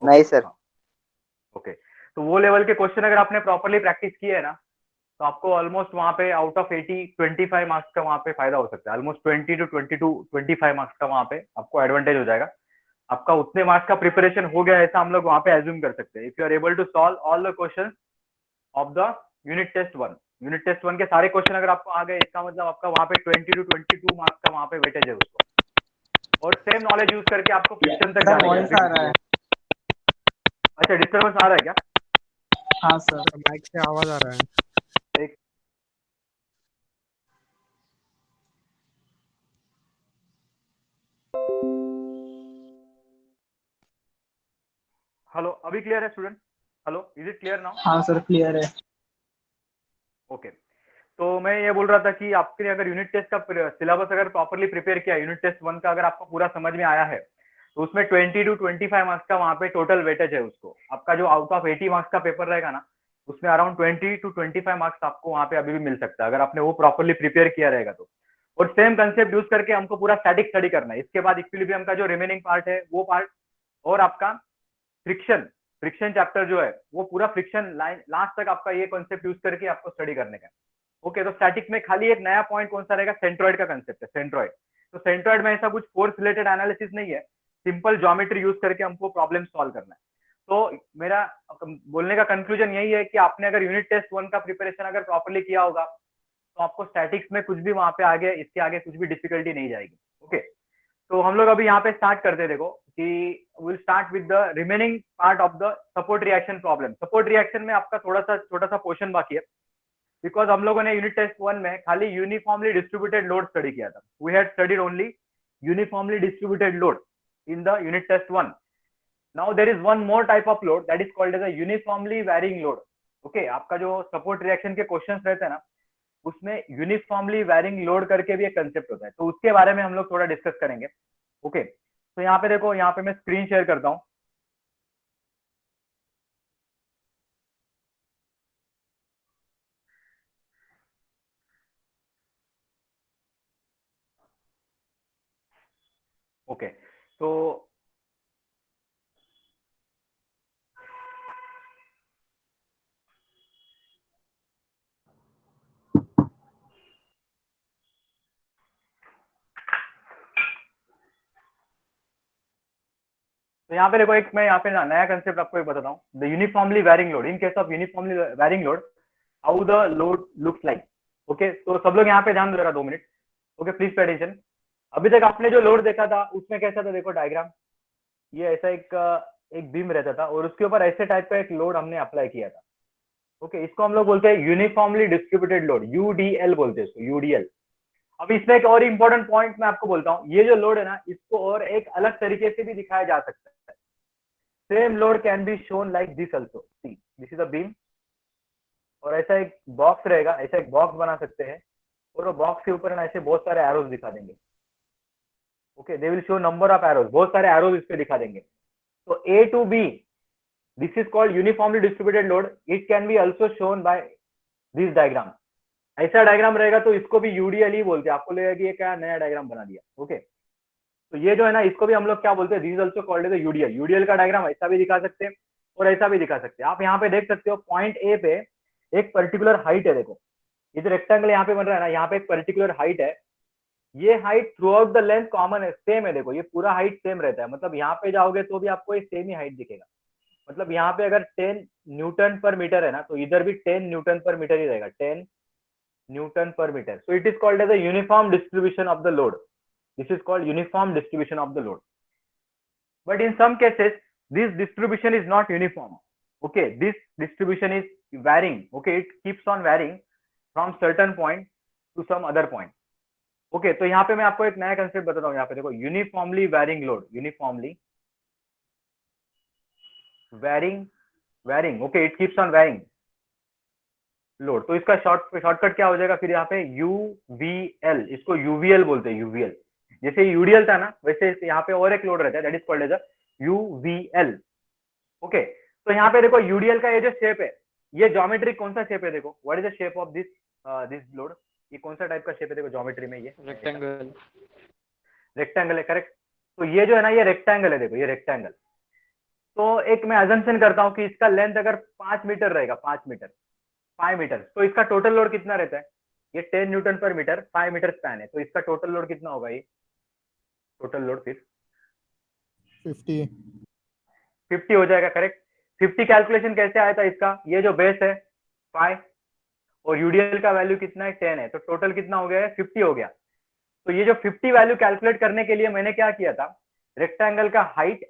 नहीं सर। हाँ, ओके। तो वो लेवल के क्वेश्चन अगर आपने प्रॉपरली प्रैक्टिस किए है ना, तो आपको ऑलमोस्ट वहां पे आउट ऑफ 80 25 मार्क्स का वहां पे फायदा हो सकता है। ऑलमोस्ट 22 25 मार्क्स का वहां पे आपको एडवांटेज हो जाएगा। आपका उतने मार्क्स का प्रिपरेशन हो गया ऐसा हम लोग वहां पे एज्यूम कर सकते हैं, if you are able to solve all the question of the unit test 1। Unit test 1 के सारे क्वेश्चन अगर आपको आ गए, इसका मतलब आपका वहां पे 22 मार्क्स का वहां पे वेटेज है उसको। और सेम नॉलेज यूज करके आपको फ्रिक्शन तक सर जाने वॉइस आ रहा है। अच्छा, डिस्टर्बेंस आ रहा है क्या? हाँ सर। माइक से आवाज आ रहा है। एक हेलो, अभी क्लियर है student? Hello, is it clear now? हाँ सर क्लियर है। ओके। तो मैं ये बोल रहा था कि आपने अगर यूनिट टेस्ट का सिलेबस अगर प्रॉपरली प्रिपेयर किया, यूनिट टेस्ट 1 का अगर आपको पूरा समझ में आया है, तो उसमें 22 मार्क्स का वहां पे टोटल वेटेज है उसको। आपका जो आउट ऑफ 80 मार्क्स का पेपर रहेगा ना, उसमें अराउंड 22 मार्क्स आपको वहां पे अभी भी मिल सकता है, अगर आपने वो प्रॉपरली प्रिपेयर किया रहेगा तो। और सेम कंसेप्ट यूज करके हमको पूरा स्टैटिक स्टडी करना है। इसके बाद इक्विलिब्रियम का जो रिमेनिंग पार्ट है वो पार्ट, और आपका फ्रिक्शन फ्रिक्शन चैप्टर जो है वो पूरा फ्रिक्शन लाइन लास्ट तक आपका ये कॉन्सेप्ट यूज करके आपको स्टडी करने का है। ओके, तो स्टैटिक में खाली एक नया पॉइंट कौन सा रहेगा? सेंट्रॉइड का कंसेप्ट है, सेंट्रॉइड। तो सेंट्रॉइड में ऐसा कुछ फोर्स रिलेटेड एनालिसिस नहीं है, सिंपल ज्योमेट्री यूज करके हमको प्रॉब्लम सॉल्व करना है। तो मेरा बोलने का कंक्लूजन यही है कि आपने अगर यूनिट टेस्ट 1 का प्रिपरेशन अगर प्रॉपरली किया होगा, तो आपको स्टैटिक्स में कुछ भी वहां पे आगे इसके आगे कुछ भी डिफिकल्टी नहीं जाएगी। ओके, तो हम लोग अभी यहाँ पे स्टार्ट करते हैं। देखो कि will start with the remaining part of the support reaction problem. Support reaction में आपका थोड़ा सा छोटा सा पोर्शन बाकी है, बिकॉज हम लोगों ने यूनिट टेस्ट 1 में खाली यूनिफॉर्मली डिस्ट्रीब्यूटेड लोड स्टडी किया था। We had studied only uniformly distributed load in the unit test 1। Now there is one more type of load that is called as a uniformly varying load. Okay, आपका जो support reaction के questions रहते हैं ना, उसमें uniformly varying load करके भी एक कंसेप्ट होता है, तो उसके बारे में हम लोग थोड़ा डिस्कस करेंगे। ओके, तो यहाँ पे देखो, यहाँ पे मैं स्क्रीन शेयर करता हूँ। ओके, तो यहाँ पे देखो, एक मैं यहाँ पे नया कंसेप्ट आपको एक बताता हूँ। The uniformly varying load, in case of uniformly varying load, how the load looks like. Okay, तो सब लोग यहाँ पे ध्यान दे रहा 2 minute. Okay, please pay attention. अभी तक आपने जो लोड देखा था उसमें कैसा था? देखो डायग्राम, ये ऐसा एक बीम रहता था और उसके ऊपर ऐसे टाइप का एक लोड हमने अप्लाई किया था। ओके, इसको हम लोग बोलते हैं यूनिफॉर्मली डिस्ट्रीब्यूटेड लोड, यूडीएल बोलते हैं इसको, यूडीएल। अब इसमें एक और इंपॉर्टेंट पॉइंट मैं आपको बोलता हूँ, ये जो लोड है ना, इसको और एक अलग तरीके से भी दिखाया जा सकता है। Same load can be shown like this also. See, this is a beam, और ऐसा एक बॉक्स रहेगा, ऐसा एक बॉक्स बना सकते हैं, और वो बॉक्स के ऊपर ना ऐसे बहुत सारे एरोज दिखा देंगे। Okay, they will show number of arrows, बहुत सारे एरोज इस पे दिखा देंगे। तो A to B, this is called uniformly distributed load. It can be also shown by this diagram. ऐसा डायग्राम रहेगा तो इसको भी यूडीएल ही बोलते हैं। आपको लगेगा कि ये क्या नया डायग्राम बना दिया। ओके, तो ये जो है ना, इसको भी हम लोग क्या बोलते हैं? This also called as UDL. UDL का डायग्राम ऐसा भी दिखा सकते हैं और ऐसा भी दिखा सकते हैं। आप यहाँ पे देख सकते हो, पॉइंट ए पे एक पर्टिकुलर हाइट है। देखो, ये जो रेक्टेंगल यहाँ पे बन रहा है ना, यहाँ पे एक पर्टिकुलर हाइट है। ये height through out the length common है, सेम है। देखो, ये पूरा हाइट सेम रहता है, मतलब यहाँ पे जाओगे तो भी आपको एक सेम ही हाइट दिखेगा। मतलब यहाँ पे अगर 10 न्यूटन पर मीटर है ना, तो इधर भी 10 न्यूटन पर मीटर ही रहेगा, 10 न्यूटन पर meter. So it is called as a uniform distribution of the load. This is called uniform distribution of the load. But in some cases, this distribution is not uniform. Okay, this distribution is varying. Okay, it keeps on varying from certain point to some other point. Okay, तो यहाँ पे मैं आपको एक नया concept बताता हूँ। यहाँ पे देखो, uniformly varying load, uniformly varying varying. Okay, it keeps on varying load. तो इसका शॉर्टकट क्या हो जाएगा फिर? यहाँ पे यूवीएल, इसको यूवीएल बोलते हैं, यूवीएल। जैसे यूडीएल था ना, वैसे यहाँ पे और एक लोड रहता है, that is called as a UVL. Okay, तो यहाँ पे देखो, यूडीएल का ये जो शेप है, ये ज्योमेट्री कौन सा शेप है? देखो, what is the shape of this this load? ये कौन सा टाइप का शेप है? देखो ज्योमेट्री में, ये रेक्टेंगल रेक्टेंगल है, करेक्ट। तो ये जो है ना, ये रेक्टेंगल है। देखो, ये रेक्टेंगल। तो एक मैं अजम्पशन करता हूँ कि इसका लेंथ अगर 5 मीटर रहेगा, 5 मीटर, तो इसका टोटल लोड कितना रहता है? ये 10 न्यूटन पर मीटर, 5 मीटर स्पैन है, तो इसका टोटल लोड कितना होगा? ये टोटल लोड फिर 50 50 हो जाएगा, करेक्ट। 50 कैलकुलेशन कैसे आया था इसका? ये जो बेस है 5 और यूडीएल का वैल्यू कितना है? 10 है, तो टोटल कितना हो गया है? 50 हो गया। तो ये जो 50 वैल्यू कैलकुलेट करने के लिए मैंने क्या किया था? रेक्टेंगल का हाइट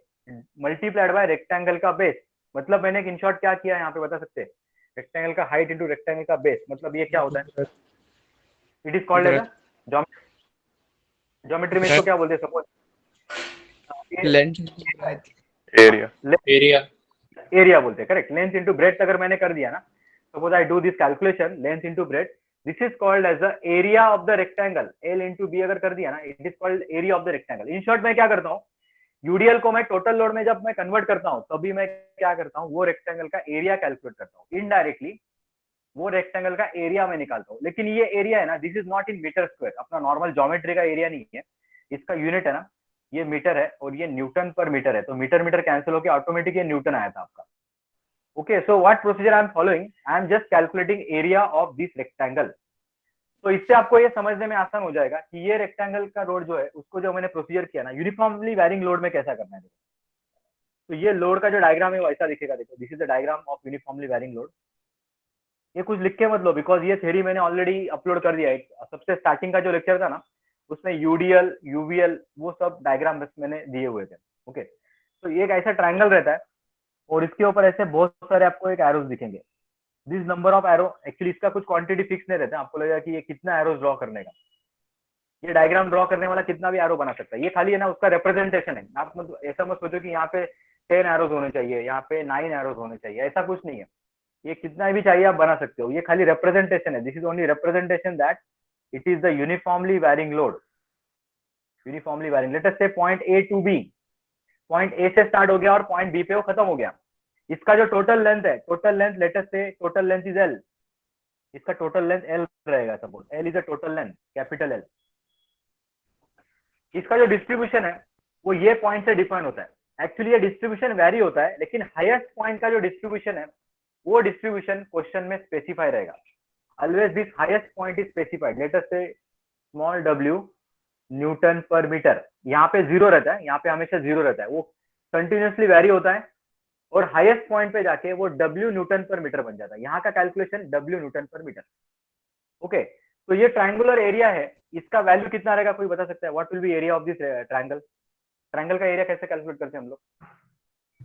मल्टीप्लाइड बाय रेक्टेंगल का बेस। मतलब मैंने इन शॉर्ट क्या किया यहाँ पे बता सकते हैं? रेक्टेंगल का हाइट इंटू रेक्टेंगल का बेस, मतलब ये क्या होता है? It is called as a geometry में इसको क्या बोलते हैं? Suppose length area area area बोलते हैं, करेक्ट। लेंथ इंटू ब्रेथ अगर मैंने कर दिया ना, suppose I do this calculation length into breadth, this is called as the area of the rectangle. L into B अगर कर दिया ना, it is called area of the rectangle. In short मैं क्या करता हूँ, यूडीएल को मैं टोटल लोड में जब मैं कन्वर्ट करता हूँ तभी मैं क्या करता हूँ, वो रेक्टेंगल का एरिया कैलकुलेट करता हूँ। इनडायरेक्टली वो रेक्टेंगल का एरिया में निकालता हूँ। लेकिन ये एरिया है ना, this is not in meter square, अपना नॉर्मल ज्योमेट्री का एरिया नहीं है। इसका यूनिट है ना, ये मीटर है और ये न्यूटन पर मीटर है, तो मीटर मीटर कैंसिल होकर ऑटोमेटिक ये न्यूटन आया था आपका। Okay, so what procedure I am following? I am just calculating area of this rectangle. तो इससे आपको ये समझने में आसान हो जाएगा कि ये रेक्टेंगल का लोड जो है उसको जो मैंने प्रोसीजर किया ना यूनिफॉर्मली वैरिंग लोड में कैसा करना है। तो ये लोड का जो डायग्राम है वो ऐसा दिखेगा, देखो this is the diagram of uniformly varying load. ये कुछ लिख के मत लो, बिकॉज ये थ्योरी मैंने ऑलरेडी अपलोड कर दिया है। सबसे स्टार्टिंग का जो लेक्चर था ना, उसमें यूडीएल यूवीएल वो सब डायग्राम मैंने दिए हुए थे। ओके, तो ये एक ऐसा ट्रायंगल रहता है और इसके ऊपर ऐसे बहुत सारे आपको एक एरोज दिखेंगे। This number of arrow, actually इसका कुछ क्वांटिटी फिक्स नहीं रहता, आपको लगेगा कि ये कितना एरोज ड्रॉ करने का, ये डायग्राम ड्रॉ करने वाला कितना भी एरो बना सकता है। ये खाली है ना उसका रिप्रेजेंटेशन है। आप मतलब ऐसा मत सोचो कि यहाँ पे 10 एरोज होने चाहिए, यहाँ पे 9 एरोज होने चाहिए, ऐसा कुछ नहीं है। ये कितना भी चाहिए आप बना सकते हो, ये खाली रिप्रेजेंटेशन है। This is only representation that it is the uniformly varying load. Uniformly varying, let us say point A to B, point A से स्टार्ट हो गया और पॉइंट बी पे वो खत्म हो गया। इसका जो टोटल लेंथ है, टोटल लेंथ लेट अस से टोटल लेंथ इज एल, इसका टोटल लेंथ एल रहेगा। Suppose L is a total length, capital L. इसका जो डिस्ट्रीब्यूशन है वो ये पॉइंट से डिफाइन होता है। एक्चुअली ये डिस्ट्रीब्यूशन वेरी होता है, लेकिन हाईएस्ट पॉइंट का जो डिस्ट्रीब्यूशन है वो डिस्ट्रीब्यूशन क्वेश्चन में स्पेसिफाई रहेगा। Always this highest point is specified, late us से स्मॉल w न्यूटन पर मीटर। यहाँ पे जीरो रहता है, यहाँ पे हमेशा जीरो रहता है, वो कंटिन्यूसली वेरी होता है और हाईएस्ट पॉइंट पे जाके वो w न्यूटन पर मीटर बन जाता है। यहाँ का कैलकुलेशन w न्यूटन पर मीटर। ओके, तो ये ट्रायंगुलर एरिया है, इसका वैल्यू कितना रहेगा कोई बता सकता है? What will be area of this triangle? Triangle का एरिया कैसे कैलकुलेट करते हैं हम लोग?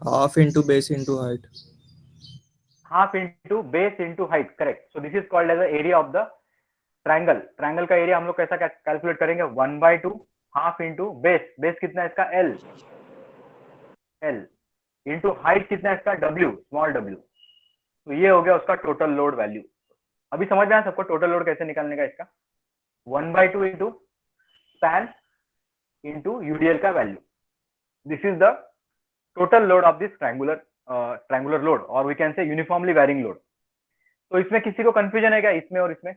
half into base into height. Half into base into height, correct. So this is called as area of the triangle. Triangle का area हम लोग कैसा कैलकुलेट करेंगे? 1/2 हाफ इंटू बेस, बेस कितना है इसका? एल, एल इंटू हाइट कितना है इसका? W, small W. तो ये हो गया उसका टोटल लोड वैल्यू। अभी समझ में आया सबको टोटल लोड कैसे निकालने का इसका? 1/2 इंटू स्पैन इंटू यूडीएल का value. This is the total load of this triangular load, और we can say uniformly varying load. तो इसमें किसी को कंफ्यूजन है क्या इसमें और इसमें?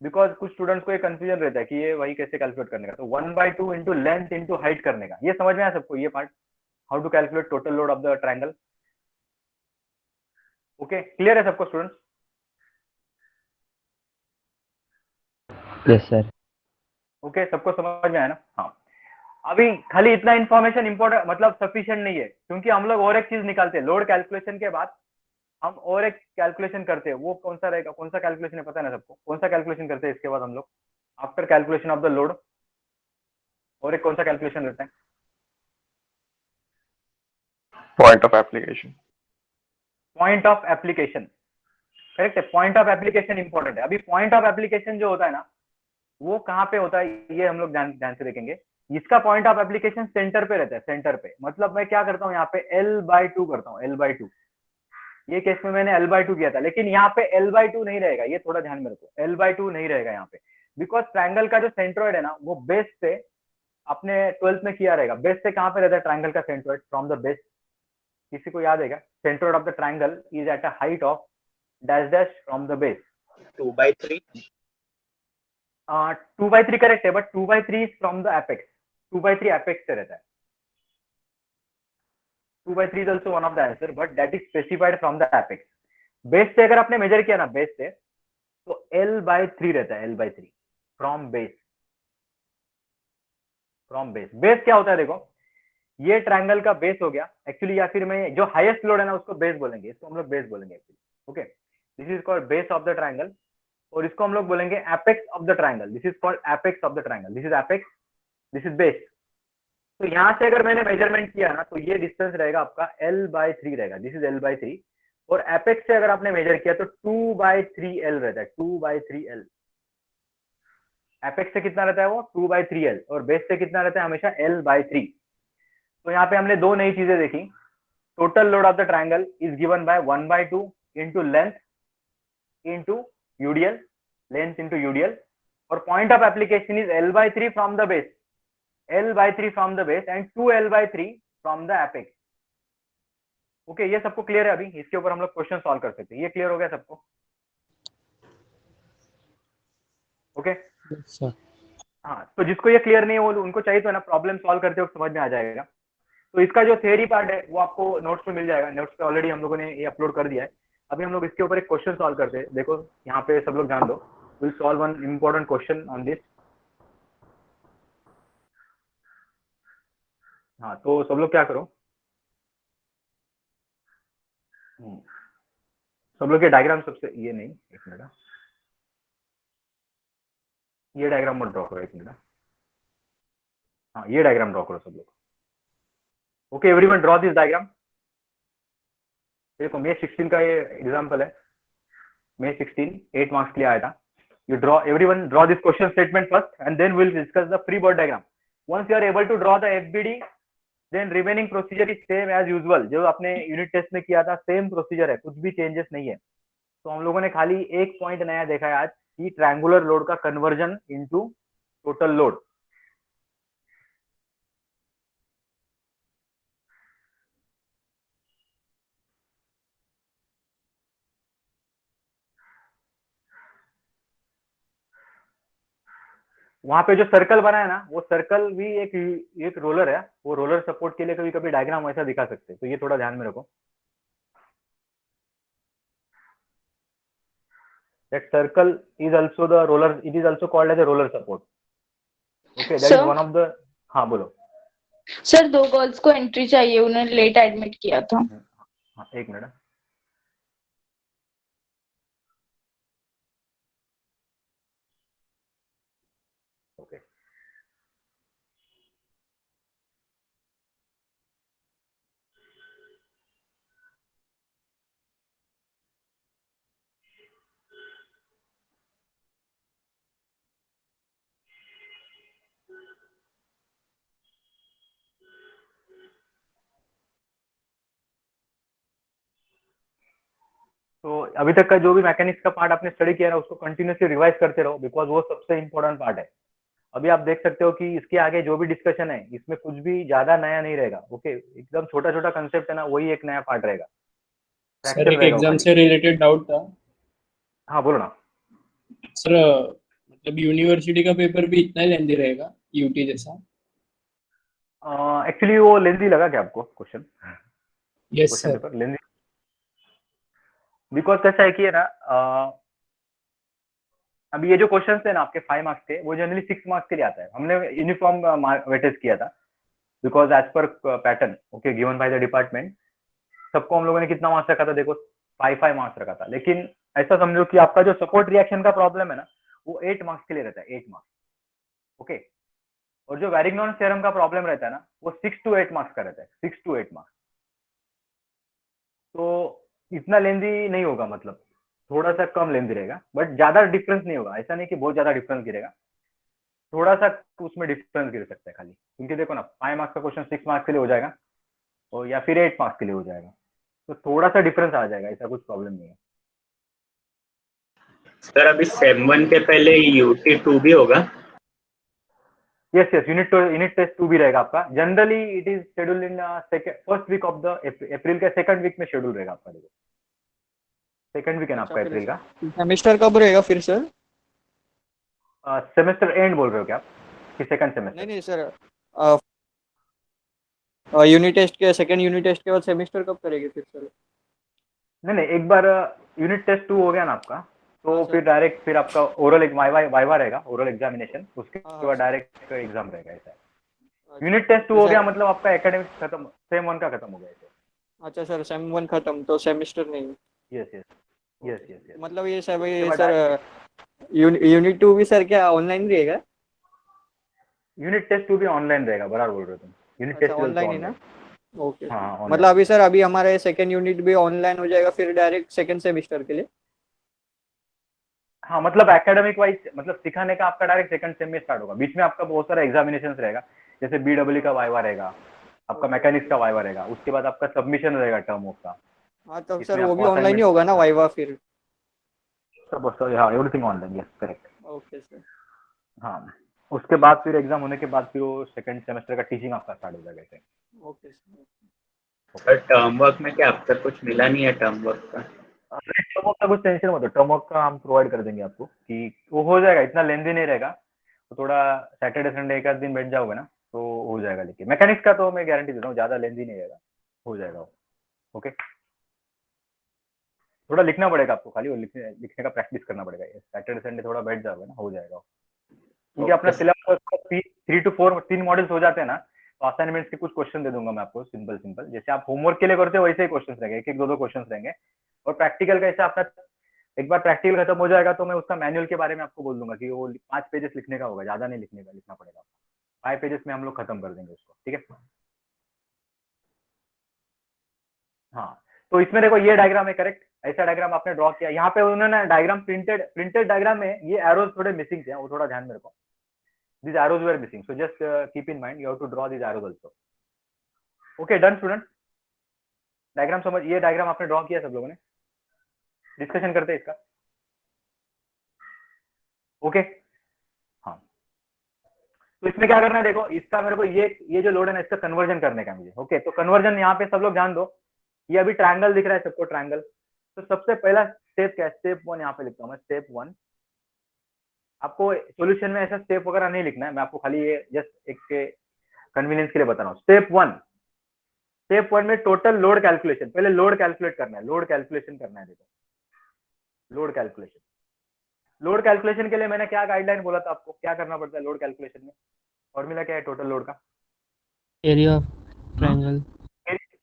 बिकॉज कुछ स्टूडेंट्स को ये कंफ्यूजन रहता है कि ये वही कैसे कैलकुलेट करने का। तो 1/2 इंटू लेंथ इंटू हाइट करने का, ये समझ में आया सबको ये part? How to calculate total load of the triangle? Okay, clear है सबको स्टूडेंट्स? Yes sir. ओके, सबको समझ में आया ना? हाँ, अभी खाली इतना इन्फॉर्मेशन इंपॉर्टेंट मतलब सफिशिएंट नहीं है, क्योंकि हम लोग और एक चीज निकालते हैं लोड कैलकुलेशन के बाद। हम और एक कैलकुलेशन करते हैं, वो कौन सा रहेगा? कौन सा कैलकुलेशन है पता है ना सबको? कौन सा कैलकुलेशन करते हैं इसके बाद हम लोग after calculation of the load? और एक कौन सा कैलकुलेशन रहता है? Point of application. Point of application, correct है। पॉइंट ऑफ एप्लीकेशन इंपॉर्टेंट है। अभी पॉइंट ऑफ एप्लीकेशन जो होता है ना, वो कहाँ पे होता है ये हम लोग ध्यान से देखेंगे। इसका पॉइंट ऑफ एप्लीकेशन सेंटर पे रहता है, सेंटर पे। मतलब मैं क्या करता हूँ यहाँ पे L/2 करता हूँ, L/2। ये केस में मैंने L/2 किया था, लेकिन यहाँ पे L/2 नहीं रहेगा, ये थोड़ा ध्यान में रखो। L/2 नहीं रहेगा यहाँ पे, बिकॉज ट्रायंगल का जो सेंट्रोइड है ना, वो बेस से, आपने 12th में किया रहेगा, बेस से कहाँ पे रहता है ट्रायंगल का सेंट्रोइड? From the base. किसी को याद है क्या? Centroid of the triangle is at a height of dash dash from the base. 2/3. 2/3 correct है, but 2/3 is from the apex. 2/3 apex से रहता है। 2/3 is also one of the answer, but that is specified from the apex. Base से अगर आपने major किया ना base से, तो L/3 रहता है, L/3 from base. From base, base क्या होता है देखो, ये ट्रायंगल का बेस हो गया एक्चुअली, या फिर मैं जो हाईएस्ट लोड है ना उसको बेस बोलेंगे, इसको हम लोग बेस बोलेंगे actually. Okay, this is called base of the triangle, और इसको हम लोग बोलेंगे apex of the triangle. This is called apex of the triangle. This is apex, this is base. तो यहाँ से अगर मैंने मेजरमेंट किया ना तो ये डिस्टेंस रहेगा आपका L/3 रहेगा. This is L/3. और एपेक्स से अगर आपने मेजर किया तो 2/3L रहता है. 2/3L. एपेक्स से कितना रहता है वो 2/3L, और बेस से कितना रहता है हमेशा L/3. तो यहाँ पे हमने दो नई चीजें देखी. Total load of the triangle is given by 1/2 into length into UDL, length into UDL, और point of application is L/3 from the base, L/3 from the base and 2L/3 from the apex. Okay, ये सबको clear है? अभी इसके ऊपर हम लोग question solve कर सकते हैं. ये क्लियर हो गया सबको? ओके हाँ, तो जिसको ये क्लियर नहीं है वो उनको चाहिए तो ना प्रॉब्लम सॉल्व करते वक्त समझ में आ जाएगा. तो इसका जो थ्योरी पार्ट है वो आपको नोट्स में मिल जाएगा. नोट्स पे ऑलरेडी हम लोगों ने ये अपलोड कर दिया है. अभी हम लोग इसके ऊपर एक क्वेश्चन सॉल्व करते हैं. देखो यहाँ पे सब लोग जान दो, will solve one important question on this. हाँ, तो सब लोग क्या करो, सब लोग ये डायग्राम सबसे, ये नहीं, एक मिनट, ये डायग्राम मत ड्रॉ करो, एक मिनट. हाँ, ये डायग्राम ड्रॉ करो सब लोग. Okay, everyone draw this diagram. देखो May 16 का ये एग्जांपल है. May 16 8 मार्क्स के लिए आया था. You draw, everyone draw this question statement first and then we'll discuss the free body diagram. Once you are able to draw the FBD, then remaining procedure is same as usual. जो आपने unit test में किया था same procedure है, कुछ भी changes नहीं है. तो हम लोगों ने खाली एक पॉइंट नया देखा है आज कि ट्रायंगुलर लोड का कन्वर्जन इनटू टोटल लोड. वहां पे जो सर्कल बना है ना, वो सर्कल भी एक रोलर है. वो रोलर सपोर्ट के लिए कभी कभी डायग्राम ऐसा दिखा सकते हैं, तो ये थोड़ा ध्यान में रखो. That circle is also the roller, it is also called as a roller support. Okay, that is one of the. हाँ बोलो. सर, दो गर्ल्स को एंट्री चाहिए, उन्हें लेट एडमिट किया था. हाँ, एक मिनट. ओके, तो अभी तक का जो भी मैकेनिक्स का पार्ट आपने स्टडी किया ना उसको कंटिन्यूसली रिवाइज करते रहो, बिकॉज वो सबसे इंपॉर्टेंट पार्ट है. अभी आप देख सकते हो कि इसके आगे जो भी डिस्कशन है इसमें कुछ भी ज्यादा नया नहीं रहेगा. ओके, एकदम छोटा छोटा कंसेप्ट है ना, वही एक नया पार्ट रहेगा. सर, एक एग्जाम से रिलेटेड डाउट था. हाँ बोलो ना. सर, मतलब यूनिवर्सिटी का पेपर भी इतना ही लेंदी रहेगा यूटी जैसा? एक्चुअली वो लेंदी लगा क्या आपको question? Yes sir. Paper lengthy because कैसा है कि है ना, अभी ये जो क्वेश्चन है ना आपके 5 मार्क्स के, वो जनरली 6 मार्क्स के लिए आता है. हमने यूनिफॉर्म वेटेज किया था because as per pattern okay given by the department. सबको हम लोगों ने कितना मार्क्स रखा था देखो, 5 मार्क्स रखा था. लेकिन ऐसा समझो कि आपका जो सपोर्ट रिएक्शन का प्रॉब्लम है ना वो 8 मार्क्स के लिए रहता है, 8 मार्क्स. ओके, और जो वैरिग्नॉन थ्योरम का प्रॉब्लम रहता है ना वो 6 to 8 मार्क्स का रहता है, 6 to 8 मार्क्स. तो इतना लेंदी नहीं होगा, मतलब थोड़ा सा कम लेंदी रहेगा, बट ज्यादा डिफरेंस नहीं होगा. ऐसा नहीं कि बहुत ज्यादा डिफरेंस गिरेगा, थोड़ा सा उसमें डिफरेंस गिर सकता है खाली. क्योंकि देखो ना 5 मार्क्स का क्वेश्चन 6 मार्क्स के लिए हो जाएगा, और या फिर 8 मार्क्स के लिए हो जाएगा, तो थोड़ा सा डिफरेंस आ जाएगा, ऐसा कुछ प्रॉब्लम नहीं है. सर, अभी सेम 1 के पहले UT2 भी होगा? यस यस, यूनिट टेस्ट 2 भी रहेगा आपका. Generally it is schedule in first week of the April के सेकंड वीक में शेड्यूल रहेगा आपका. देखो सेकंड वीक है ना आपका अप्रैल का. सेमेस्टर कब रहेगा फिर सर? सेमेस्टर एंड बोल रहे हो क्या आप कि सेकंड सेमेस्टर? नहीं सर, यूनिट टेस्ट के सेकंड यूनिट टेस्ट के बाद सेमेस्टर कब करेंगे फिर सर? नहीं एक बार यूनिट टेस्ट 2 हो गया ना आपका, तो हाँ, सर। फिर डायरेक्ट फिर आपका ओरल एक वाइवा रहेगा, ओरल एग्जामिनेशन, उसके हाँ, बाद डायरेक्ट एग्जाम रहेगा ऐसा। अच्छा। यूनिट टेस्ट 2 हो सर- गया मतलब आपका एकेडमिक खत्म, सेम 1 का खत्म हो गया ऐसे। अच्छा सर, सेम 1 खत्म तो सेमेस्टर नहीं? Yes yes yes yes yes. मतलब ये सब उसके ये बाद सर यूनिट 2 भी सर क्या ऑनलाइन रहेगा? यूनिट टेस्ट 2 भी ऑनलाइन रहेगा, बराबर बोल रहे हो तुम, यूनिट अच्छा टेस्ट ऑनलाइन है ऑनलाइन। ना? ओके। हाँ online। मतलब अभी सर अभी हमारे सेकंड यूनिट भी ऑनलाइन हो जाएगा फिर डायरेक्ट सेकंड सेमेस्टर के लिए? हाँ मतलब एकेडमिक वाइज मतलब सिखाने का आपका डायरेक्ट सेकंड सेम में स्टार्ट होगा, बीच में आपका बहुत सारा एग्जामिनेशन रहेगा, जैसे बीडब्ल्यू का वाइवा रहेगा, आपका मैकेनिक्स का वाइवा रहेगा, उसके बाद आपका सबमिशन रहेगा टर्म ऑफ का। हाँ तब सर इसमें वो आपको भी ऑनलाइन ही assignment- होगा ना वाइवा फिर? सब हाँ everything online, yes correct. Okay sir. हाँ उसके बाद फिर एग्जाम होने के बाद फिर वो सेकंड सेमेस्टर का टीचिंग आपका स्टार्ट हो जाएगा ऐसे। Okay sir. Sir term work में क्या अब तक कुछ मिला नहीं है टर्म वर्क का? टर्म वर्क का कुछ टेंशन मत लो, टर्म वर्क का हम प्रोवाइड कर देंगे आपको, कि वो हो जाएगा, इतना लेंदी नहीं रहेगा, तो थोड़ा सैटरडे संडे एक आध दिन बैठ जाओगे ना तो हो जाएगा। लेकिन मैकेनिक्स का तो मैं गारंटी देता हूँ ज्यादा लेंदी नहीं रहेगा, हो जाएगा वो। ओके थोड़ा लिखना पड़ेगा आपको, खाली वो लिखने का प्रैक्टिस करना पड़ेगा, सैटरडे संडे थोड़ा बैठ जाओगे ना हो जाएगा, क्योंकि अपना Okay. सिलेबस 3 to 4 3 मॉडल्स हो जाते हैं ना, तो असाइनमेंट्स के कुछ क्वेश्चन दे दूंगा मैं आपको, सिंपल सिंपल जैसे आप होमवर्क के लिए करते हो वैसे ही क्वेश्चन रहेंगे, एक एक दो क्वेश्चन रहेंगे। और प्रैक्टिकल का ऐसा अपना एक बार प्रैक्टिकल खत्म हो जाएगा तो मैं उसका मैनुअल के बारे में आपको बोल दूंगा कि वो 5 पेजेस लिखने का होगा, ज्यादा नहीं लिखना पड़ेगा, 5 पेजेस में हम लोग खत्म कर देंगे उसको, ठीक है। हाँ तो इसमें देखो ये डायग्राम है करेक्ट, ऐसा डायग्राम आपने ड्रॉ किया, यहाँ पे उन्होंने डायग्राम प्रिंटेड डायग्राम में ये एरोज थोड़े मिसिंग थे, वो थोड़ा ध्यान में रखो, these arrows were missing, so just keep in mind you have to draw these arrows also. Okay done student, diagram समझ, ये डायग्राम आपने ड्रॉ किया सब लोगों ने, डिस्कशन करते हैं इसका। ओके हाँ तो इसमें क्या करना है देखो, इसका मेरे को ये जो लोड है ना इसका कन्वर्जन करने का मुझे। ओके तो कन्वर्जन यहाँ पे सब लोग ध्यान दो, ये अभी ट्रायंगल दिख रहा है सबको, ट्रायंगल, तो सबसे पहला स्टेप क्या है, स्टेप 1 यहाँ पे लिखता हूँ मैं, स्टेप 1। आपको सॉल्यूशन में ऐसा स्टेप वगैरह नहीं लिखना है, मैं आपको खाली ये जस्ट एक कन्वीनियंस के लिए बता रहा हूँ। स्टेप 1 में टोटल लोड कैलकुलेशन, पहले लोड कैलकुलेट करना है, लोड कैलकुलेशन करना है। देखो लोड कैलकुलेशन के लिए मैंने क्या गाइडलाइन बोला था आपको, क्या करना पड़ता है लोड कैलकुलेशन में, फॉर्मूला क्या है टोटल लोड का, एरिया ऑफ ट्रायंगल।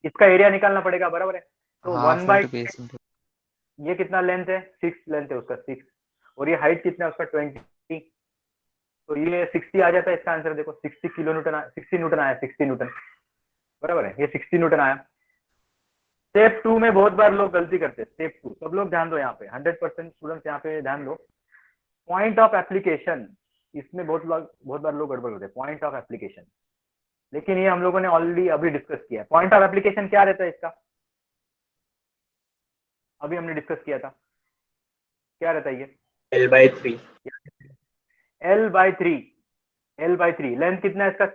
इसका एरिया निकालना पड़ेगा, बराबर है। तो half 1 by into base into ये कितना लेंथ है, 6 लेंथ है उसका 6, और ये हाइट कितना है उसका 20, तो ये 60 आ जाता है इसका आंसर। देखो 60 किलो न्यूटन, 60 न्यूटन आया, 60 न्यूटन, बराबर है, ये 60 न्यूटन आया। स्टेप 2 में बहुत बार लोग गलती करते हैं, स्टेप 2 सब लोग ध्यान दो यहाँ पे, 100% स्टूडेंट्स यहाँ पे ध्यान दो, पॉइंट ऑफ एप्लीकेशन, इसमें बहुत बार लोग गड़बड़ होते हैं, पॉइंट ऑफ एप्लीकेशन, लेकिन ये हम लोगों ने ऑलरेडी अभी डिस्कस किया है। पॉइंट ऑफ एप्लीकेशन क्या रहता है इसका, अभी हमने डिस्कस किया था, क्या रहता है ये, L/3। L/3 लेंथ कितना है इसका,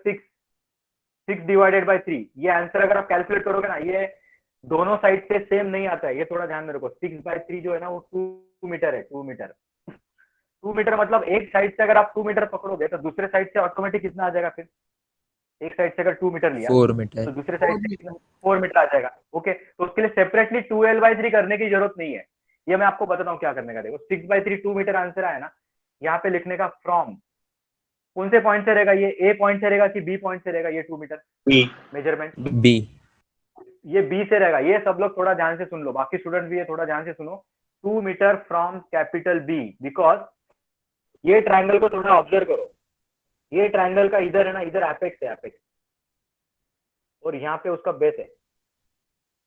6 डिवाइडेड बाई 3, ये आंसर अगर आप कैलकुलेट करोगे ना, ये दोनों साइड से सेम नहीं आता है, ये थोड़ा ध्यान में रखो। 6/3 जो है ना वो 2 मीटर है, 2 मीटर मतलब एक साइड से अगर आप 2 मीटर पकड़ोगे तो दूसरे साइड से ऑटोमेटिक कितना आ जाएगा, फिर एक साइड से अगर 2 मीटर लिया 4 मीटर तो दूसरे साइड से 4 मीटर आ जाएगा। ओके तो उसके लिए सेपरेटली 2L/3 करने की जरूरत नहीं है, ये मैं आपको बताता हूँ क्या करने का। देखो 6/3 2 मीटर आंसर आया ना, यहाँ पे लिखने का फ्रॉम कौन से पॉइंट से रहेगा, ये ए पॉइंट से रहेगा कि बी पॉइंट से रहेगा, ये 2 मीटर B। मेजरमेंट बी ये बी से रहेगा। ये सब लोग थोड़ा ध्यान से सुन लो, बाकी स्टूडेंट भी ये थोड़ा ध्यान से सुनो, 2 meter from capital B, because ये ट्रायंगल को थोड़ा ऑब्जर्व करो, ये ट्रायंगल का इधर है ना, इधर एपेक्स है, एपेक्स, और यहाँ पे उसका बेस है,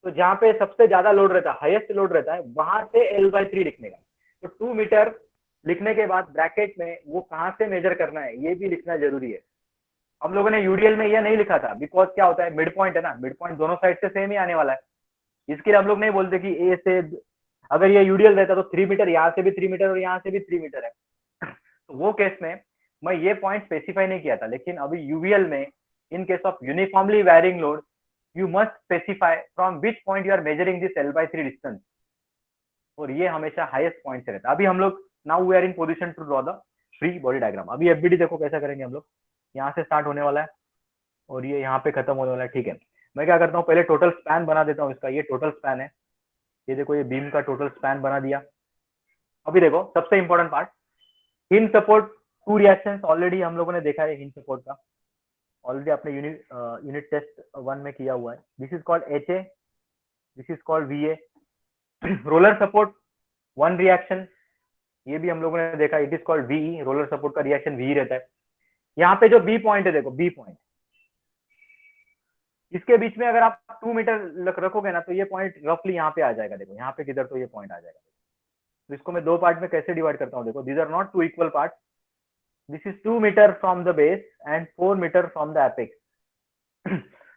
तो जहाँ पे सबसे ज्यादा लोड रहता है, हाईएस्ट लोड रहता है, वहां से L/3 लिखने का। तो 2 मीटर लिखने के बाद ब्रैकेट में वो कहाँ से मेजर करना है ये भी लिखना जरूरी है। हम लोगों ने यूडीएल में ये नहीं लिखा था, बिकॉज क्या होता है, मिड पॉइंट है ना, मिड पॉइंट दोनों साइड से सेम ही आने वाला है, इसके लिए हम लोग नहीं बोलते कि ए से, अगर ये यूडीएल रहता तो 3 मीटर, यहाँ से भी 3 मीटर और यहाँ से भी 3 मीटर है, तो वो केस में मैं ये पॉइंट स्पेसिफाई नहीं किया था। लेकिन अभी यूवीएल में in case of uniformly varying load you must specify from which point you are measuring this L/3 distance, और ये हमेशा हाईएस्ट पॉइंट से रहता है। अभी हम लोग now we are in position to draw the free body diagram. अभी एफबीडी देखो कैसा करेंगे हम लोग, यहाँ से स्टार्ट होने वाला है और ये यहाँ पे खत्म होने वाला है, ठीक है। मैं क्या करता हूँ, पहले टोटल स्पैन बना देता हूँ इसका। ये टोटल स्पैन है, ये देखो, ये बीम का टोटल स्पैन बना दिया। अभी देखो सबसे important part, hinge support two reactions already हम लोगों ने देखा है, हिंज सपोर्ट का ऑलरेडी आपने यूनिट टेस्ट 1 में किया हुआ है। This is called HA, this is called VA। Roller support 1 reaction, ये भी हम लोगों ने देखा, it is called VE। Roller support का रिएक्शन VE रहता है। यहाँ पे जो बी पॉइंट है, देखो बी पॉइंट, इसके बीच में अगर आप 2 मीटर रखोगे ना, तो ये पॉइंट रफली यहाँ पे आ जाएगा। देखो यहाँ पे किधर तो ये पॉइंट आ जाएगा। तो इसको मैं 2 पार्ट में कैसे डिवाइड करता हूँ, देखो, these are not 2 equal part. This is 2 meter from the base and 4 meter from the apex.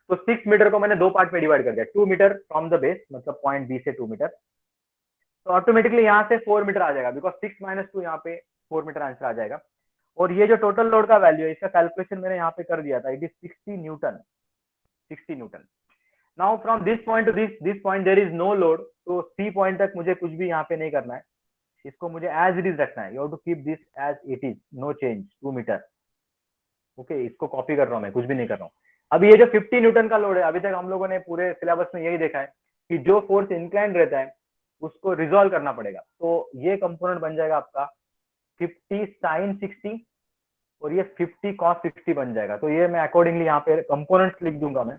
तो 6 मीटर को मैंने 2 पार्ट में डिवाइड कर दिया। 2 मीटर फ्रॉम द बेस मतलब पॉइंट बी से 2 मीटर, तो ऑटोमेटिकली यहाँ से 4 मीटर आ जाएगा, बिकॉज 6 - 2 यहाँ पे 4 मीटर आंसर आ जाएगा। और ये जो टोटल लोड का वैल्यू है, इसका कैलकुलेशन मैंने यहाँ पे कर दिया था, it is 60 newton. 60 newton. Now from this point to this point there is no load, तो सी पॉइंट तक मुझे कुछ भी यहाँ पे नहीं करना है, इसको मुझे एज इट इज रखना है। You have to keep this as it is, no change, 2 meter. Okay, इसको कॉपी कर रहा हूँ मैं, कुछ भी नहीं कर रहा हूँ। अभी ये जो 50 न्यूटन का लोड है, अभी तक हम लोगों ने पूरे सिलेबस में यही देखा है कि जो फोर्स इंक्लाइन रहता है उसको रिजॉल्व करना पड़ेगा। तो ये कंपोनेंट बन जाएगा आपका 50 sin 60 और ये 50 cos 60 बन जाएगा। तो ये मैं अकॉर्डिंगली यहाँ पे कंपोनेंट्स लिख दूंगा मैं।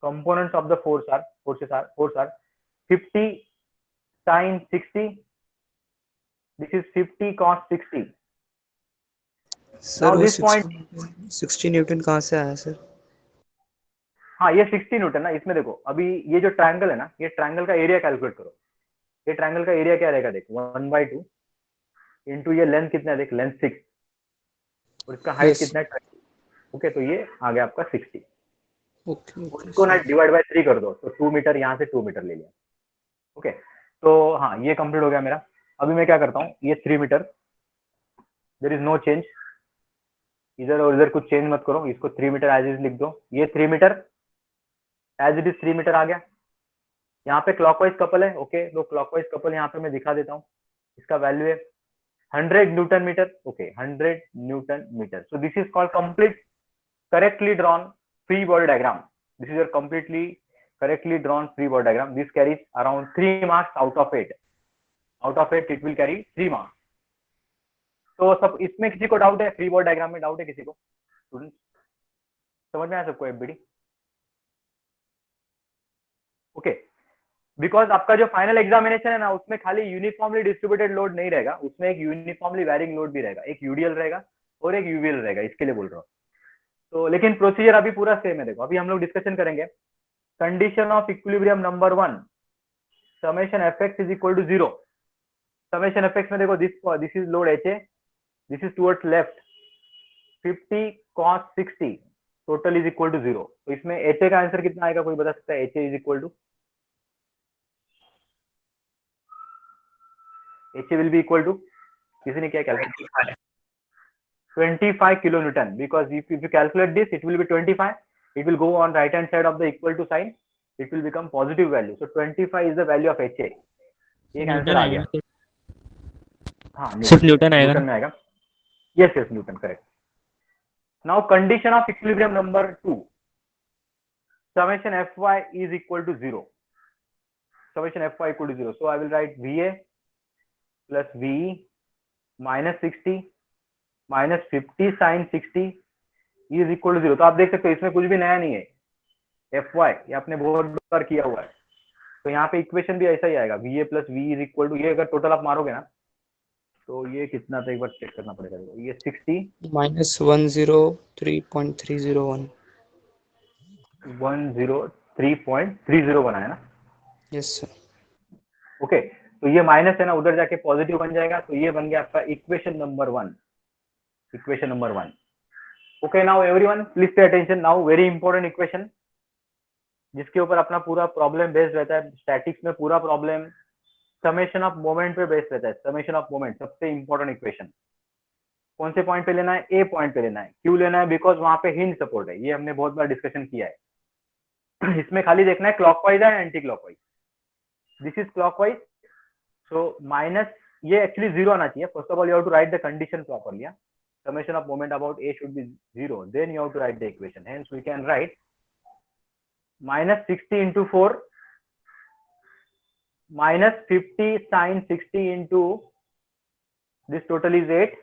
Components of the force are 50 sin 60, दिस इज 50 cos 60। सर Now वो this point, 60 न्यूटन कहाँ से आया सर? हाँ ये 60 न्यूटन ना। इसमें देखो, अभी ये जो ट्रायंगल है ना, ये ट्रायंगल का एरिया कैलकुलेट करो। ये ट्रायंगल का एरिया क्या रहेगा, देखो 1/2 इंटू ये लेंथ कितना है, देख लेंथ 6 और इसका हाइट Yes. कितना है 20। ओके, तो ये आ गया आपका 60। ओके उसको ना डिवाइड बाय 3 कर दो, तो 2 मीटर यहाँ से 2 मीटर ले लिया। ओके, तो हाँ ये कंप्लीट हो गया मेरा। अभी मैं क्या करता हूँ, ये 3 meter, there is no change, इधर और इधर कुछ चेंज मत करो, इसको 3 मीटर एज इज लिख दो। ये 3 metre as it is 3 metre आ गया। यहाँ पे क्लॉकवाइज कपल है। ओके, तो क्लॉकवाइज कपल यहाँ पे मैं दिखा देता हूँ। इसका वैल्यू है 100 newton meter. Okay, 100 newton meter. So this is called complete correctly drawn free body diagram. This is a completely correctly drawn free body diagram. This carries around 3 marks out of 8. Out of 8 it will carry 3 marks. तो सब इसमें किसी को doubt है, free body diagram में doubt है किसी को? स्टूडेंट समझ में आया सबको एफबीडी? ओके, बिकॉज आपका जो फाइनल एग्जामिनेशन है ना, उसमें खाली यूनिफॉर्मली डिस्ट्रीब्यूटेड लोड नहीं रहेगा, उसमें एक यूनिफॉर्मली वेरिंग लोड भी रहेगा, एक यूडीएल रहेगा और एक यूवीएल रहेगा, इसके लिए बोल रहा हूँ। तो लेकिन प्रोसीजर अभी पूरा सेम है। देखो अभी हम लोग डिस्कशन करेंगे condition of equilibrium number 1, summation FX is equal to 0। Summation FX में देखो, this is load HA, this is towards left, 50 cos 60 total is equal to 0। तो इसमें एचए का आंसर कितना आएगा, कोई बता सकता है? HA is equal to, HA will be equal to, किसी ने क्या calculate? 25 kilonewton, because if you calculate this, it will be 25. It will go on right hand side of the equal to sign. It will become positive value. So 25 is the value of HA. एक answer आ गया। हाँ, सिर्फ Newton आएगा Newton में आएगा। Yes, yes, Newton, correct. Now condition of equilibrium number 2, summation Fy is equal to 0. Summation Fy equal to 0. So I will write VA plus VE minus 60 minus 50 sin 60 is equal to 0। तो आप देख सकते हो इसमें कुछ भी नया नहीं है। Fy ये आपने बहुत बार किया हुआ है, तो यहाँ पे इक्वेशन भी ऐसा ही आएगा, VA plus VE is equal to, ये अगर टोटल आप मारोगे ना, तो ये कितना था एक बार चेक करना पड़ेगा। ये 60 minus 103.301। 103.30 बना है ना? Yes sir. ओके, तो ये माइनस है ना, उधर जाके पॉजिटिव बन जाएगा। तो ये बन गया आपका equation number 1। Equation number 1। Okay, now everyone please pay attention. Now very important equation, जिसके ऊपर अपना पूरा प्रॉब्लम बेस्ड रहता है। स्टैटिक्स में पूरा प्रॉब्लम समेशन ऑफ मोमेंट पे बेस्ड रहता है। समेशन ऑफ मोमेंट सबसे इंपॉर्टेंट इक्वेशन। कौन से पॉइंट पे लेना है? ए पॉइंट पे लेना है। क्यों लेना है? बिकॉज वहां पे हिंज सपोर्ट है। ये हमने बहुत बार डिस्कशन किया है। इसमें खाली देखना है क्लॉकवाइज है anti clockwise. This is clockwise, so minus, ये एक्चुअली 0 आना चाहिए। First of all you have to write the condition properly. Summation of moment about A should be 0. Then you have to write the equation. Hence we can write minus 60 into 4 minus 50 sin 60 into this total is 8.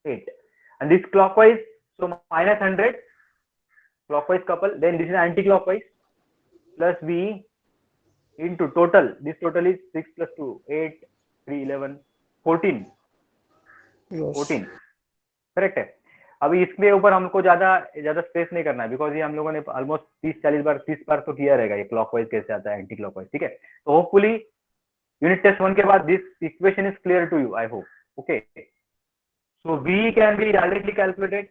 8. And this clockwise, so minus 100 clockwise couple, then this is anti-clockwise plus V into total. This total is 6 plus 2, 8, 3, 11, 14. Yes. 14 correct है. अभी इसके ऊपर हमको ज्यादा space नहीं करना है, because ये हम लोगों ने ऑलमोस्ट 30 बार तो किया रहेगा ये क्लॉकवाइज कैसे आता है, एंटी क्लॉकवाइज. ठीक है, तो होपफुली यूनिट टेस्ट 1 के बाद this equation is clear to you, I hope. Okay, so V can be directly calculated.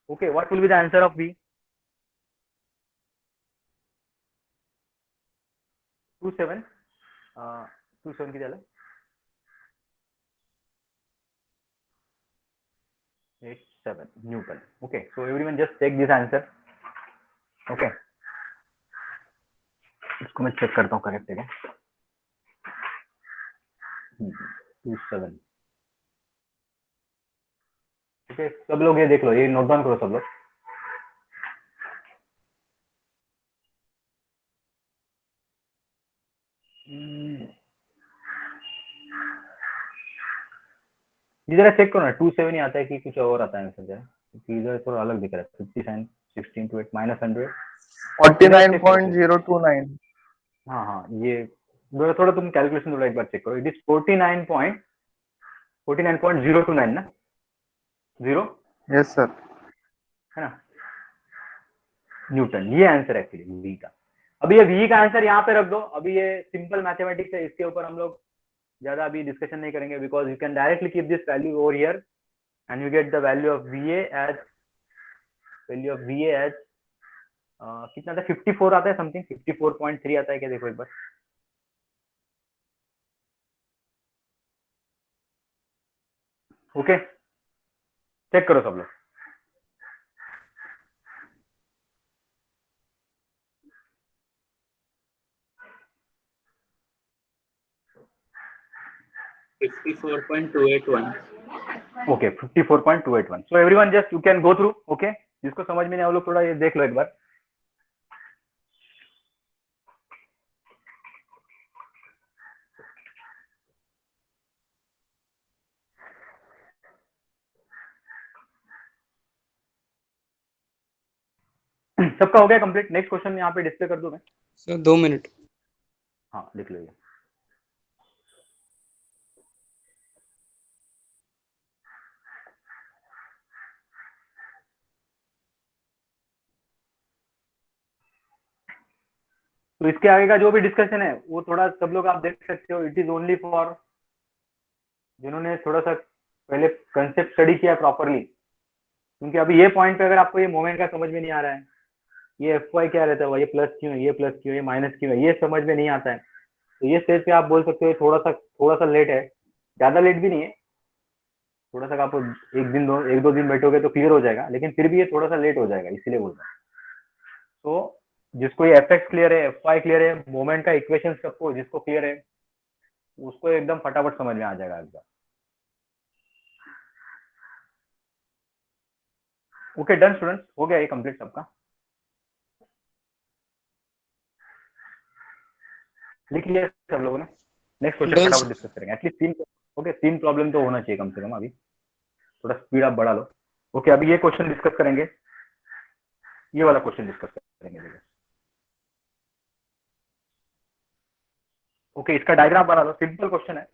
Okay, what will be the answer of V? 27 की झालं 87 Newton. Okay, so everyone just take this answer. Okay, इसको मैं check करता हूँ correct है क्या. 27. Okay, सब लोग ये देख लो, ये नोट डाउन करो सब लोग. इधर चेक करो ना, 27 ही आता है कि कुछ और आता है आंसर जरा, क्योंकि इधर थोड़ा अलग दिख रहा है. 50 sin 16 to 8 minus 100 49.029. हाँ हाँ, ये थोड़ा तुम कैलकुलेशन थोड़ा एक बार चेक करो. इट इज 49.029 ना, 0 Yes, sir. है ना, न्यूटन. ये आंसर एक्चुअली V का. अभी ये V का आंसर यहाँ पे रख दो. अभी ये सिंपल मैथमेटिक्स है, इसके ऊपर हम लोग ज्यादा अभी डिस्कशन नहीं करेंगे, because you can directly keep this value over here and you get the value of VA as कितना आता है, 54 आता है समथिंग, 54.3 आता है क्या, देखो एक बार. ओके, चेक करो सब लोग. Okay, 54.281. So everyone just you can go through. Okay, जिसको समझ में नहीं आया वो लोग थोड़ा ये देख लो एक बार. सबका हो गया कंप्लीट. नेक्स्ट क्वेश्चन यहाँ पे डिस्प्ले कर दूं मैं. Sir 2 minute. हाँ, लिख लो ये. तो इसके आगे का जो भी डिस्कशन है वो थोड़ा सब लोग आप देख सकते हो. इट इज ओनली फॉर जिन्होंने थोड़ा सा पहले कंसेप्ट स्टडी किया प्रॉपरली, क्योंकि अभी ये पॉइंट पे अगर आपको ये मोमेंट का समझ में नहीं आ रहा है, ये Fy क्या रहता है, ये प्लस क्यों है, ये प्लस क्यों है, ये माइनस क्यों है, ये समझ में नहीं आता है, तो ये स्टेज पे आप बोल सकते हो थोड़ा सा लेट है. ज्यादा लेट भी नहीं है, थोड़ा सा आप एक दो दिन बैठोगे तो क्लियर हो जाएगा, लेकिन फिर भी ये थोड़ा सा लेट हो जाएगा, इसीलिए बोल रहा हूँ. तो जिसको ये एफएक्स क्लियर है, Fy क्लियर है, मोमेंट का इक्वेशन सबको जिसको क्लियर है, उसको एकदम फटाफट समझ में आ जाएगा एकदम. ओके, डन स्टूडेंट्स, हो गया ये कंप्लीट सबका. लिख लिया सब लोगों ने. नेक्स्ट क्वेश्चन Done, फटाफट डिस्कस करेंगे. एटलीस्ट 3 प्रॉब्लम तो होना चाहिए कम से कम. अभी थोड़ा स्पीड आप बढ़ा लो. ओके, अभी ये क्वेश्चन डिस्कस करेंगे, ये वाला क्वेश्चन डिस्कस करेंगे. देखो, ओके, इसका डायग्राम बना लो. सिंपल क्वेश्चन है.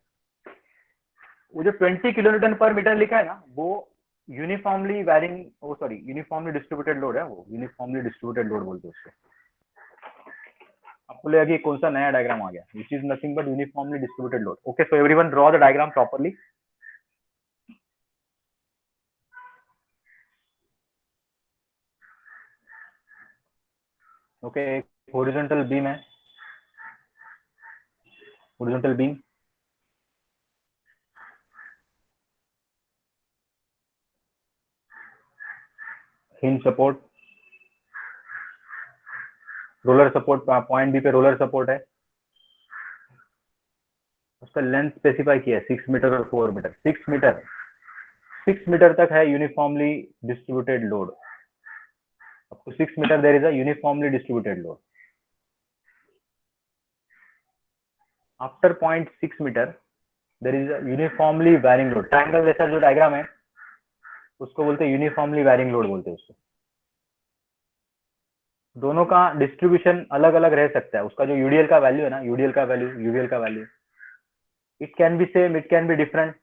वो जो 20 किलोन्यूटन पर मीटर लिखा है ना, वो यूनिफॉर्मली यूनिफॉर्मली डिस्ट्रीब्यूटेड लोड है. वो यूनिफॉर्मली डिस्ट्रीब्यूटेड लोड बोलते हैं उसको. आपको लगेगा कि कौन सा नया डायग्राम आ गया. Which is nothing but uniformly distributed load. Okay, so everyone draw the diagram properly. Okay, horizontal beam है, horizontal beam. Hinge support, roller support, point B पे रोलर सपोर्ट है. उसका लेंथ स्पेसिफाई किया है 6 मीटर और 4 metre. 6 metre तक है uniformly distributed load. up to 6 meter there is a uniformly distributed load. After 0.6 meter there is a uniformly varying load. Triangle जैसा जो डायग्राम है उसको बोलते हैं यूनिफॉर्मली वैरिंग लोड बोलते हैं उसको. दोनों का डिस्ट्रीब्यूशन अलग अलग रह सकता है. उसका जो यूडीएल का वैल्यू है ना, यूडीएल का वैल्यू, यूवीएल का value, it can B same, it can be different.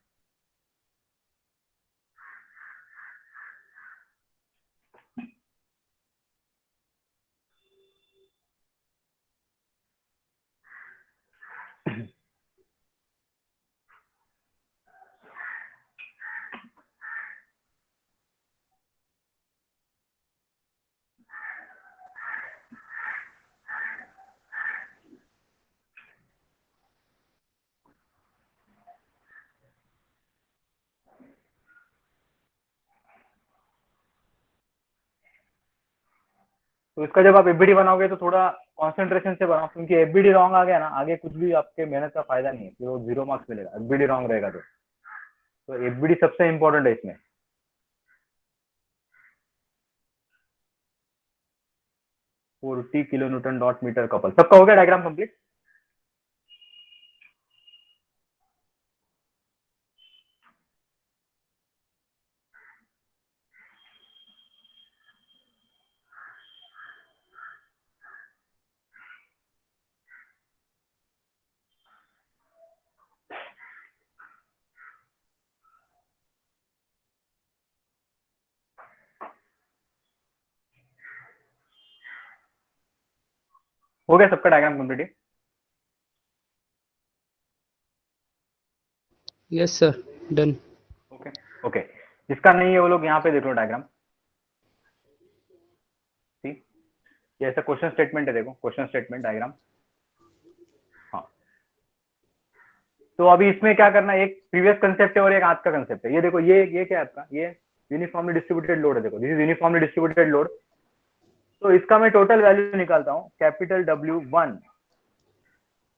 तो इसका जब आप एफबीडी बनाओगे तो थोड़ा कॉन्सेंट्रेशन से बनाओ, क्योंकि एफबीडी रॉन्ग आ गया ना, आगे कुछ भी आपके मेहनत का फायदा नहीं है, फिर वो 0 मार्क्स मिलेगा. एफबीडी रॉन्ग रहेगा तो एफबीडी सबसे इंपॉर्टेंट है इसमें. $40 kilonewton डॉट मीटर कपल. सबका हो गया डायग्राम कंप्लीट? हो गया सबका diagram complete? Yes, sir. Done. Okay okay. जिसका नहीं है वो लोग यहाँ पे देख लो डायग्राम. ठीक, ये ऐसा क्वेश्चन स्टेटमेंट है, देखो क्वेश्चन स्टेटमेंट डायग्राम. हाँ, तो अभी इसमें क्या करना है, एक प्रीवियस कंसेप्ट है और एक आज का कंसेप्ट है. ये देखो, ये क्या है आपका, ये यूनिफॉर्मली डिस्ट्रीब्यूटेड लोड है. देखो, this is uniformly distributed load. तो इसका मैं टोटल वैल्यू निकालता हूँ, कैपिटल W1.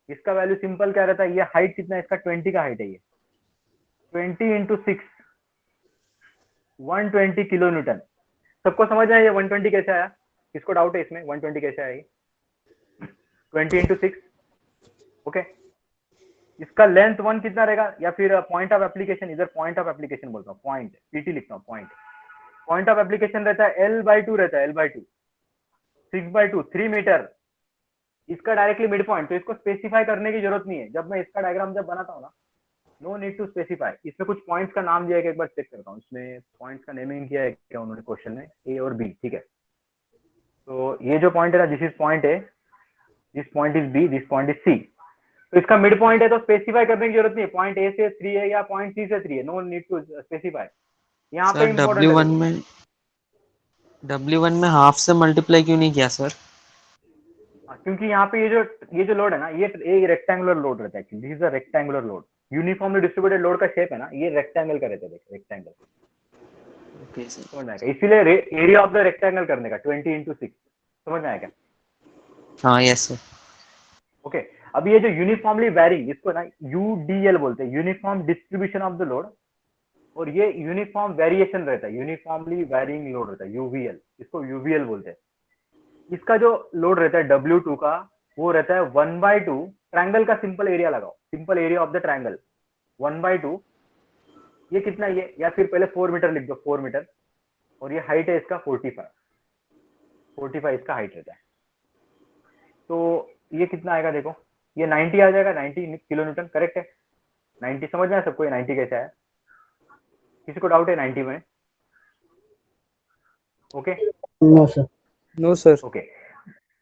इसका वैल्यू सिंपल क्या रहता है, ये हाइट कितना है इसका, 20 का हाइट है. ये 20 इंटू 6, 120 किलो न्यूटन. सबको समझ आया ये 120 कैसे आया? किसको डाउट है इसमें 120 कैसे आएगी? 20 इंटू 6. ओके, इसका लेंथ 1 कितना रहेगा, या फिर पॉइंट ऑफ एप्लीकेशन, इधर पॉइंट ऑफ एप्लीकेशन बोलता हूँ, पॉइंट पीटी लिखता हूँ. पॉइंट ऑफ एप्लीकेशन रहता है L/2 रहता है, L/2, 6/2, 3 मीटर. इसका डायरेक्टली मिड पॉइंट, तो इसको स्पेसिफाई करने की जरूरत नहीं है. जब मैं इसका डायग्राम जब बनाता हूँ ना, नो नीड टू स्पेसिफाई. इसमें कुछ पॉइंट्स का नाम दिया है, एक बार चेक करता हूँ इसमें पॉइंट्स का नेमिंग किया है क्या उन्होंने क्वेश्चन में, ए और बी. ठीक है, तो ये जो पॉइंट है ना, this is point A, this point is B, this point is C. तो इसका मिड पॉइंट है तो स्पेसिफाई करने की जरूरत नहीं है. पॉइंट ए से 3 है या पॉइंट सी से 3 है, नो नीड टू स्पेसिफाई. यहाँ पे इम्पोर्टेंट W1 में हाफ से मल्टीप्लाई क्यों नहीं किया सर? क्योंकि यहाँ पे ये जो लोड है ना, ये रेक्टेंगुलर लोड रहता है. This is a rectangular load. Uniformly distributed load का शेप है ना, ये रेक्टेंगल का रहता है. देखो रेक्टेंगल. Okay sir. समझ में आएगा? इसीलिए एरिया ऑफ द रेक्टेंगल करने का 20 इंटू 6. समझ में आएगा? हाँ, यस सर. ओके, अब ये जो यूनिफॉर्मली वैरिंग, इसको ना यूडीएल बोलते हैं, uniform distribution of the load. और ये यूनिफॉर्म वेरिएशन रहता है, यूनिफॉर्मली वैरिंग लोड रहता है, यूवीएल. इसको यूवीएल बोलते हैं. इसका जो लोड रहता है W2 का, वो रहता है 1/2. ट्रायंगल का सिंपल एरिया लगाओ, simple area of the triangle 1/2. ये कितना, ये या फिर पहले 4 मीटर लिख दो, 4 मीटर. और ये हाइट है इसका 45 इसका हाइट रहता है. तो ये कितना आएगा, देखो ये 90 आ जाएगा, 90 किलो न्यूटन. करेक्ट है? 90 समझ में आया सबको, ये 90 कैसे आया? किसी को डाउट है 90 में? Okay, no sir. No sir. Okay.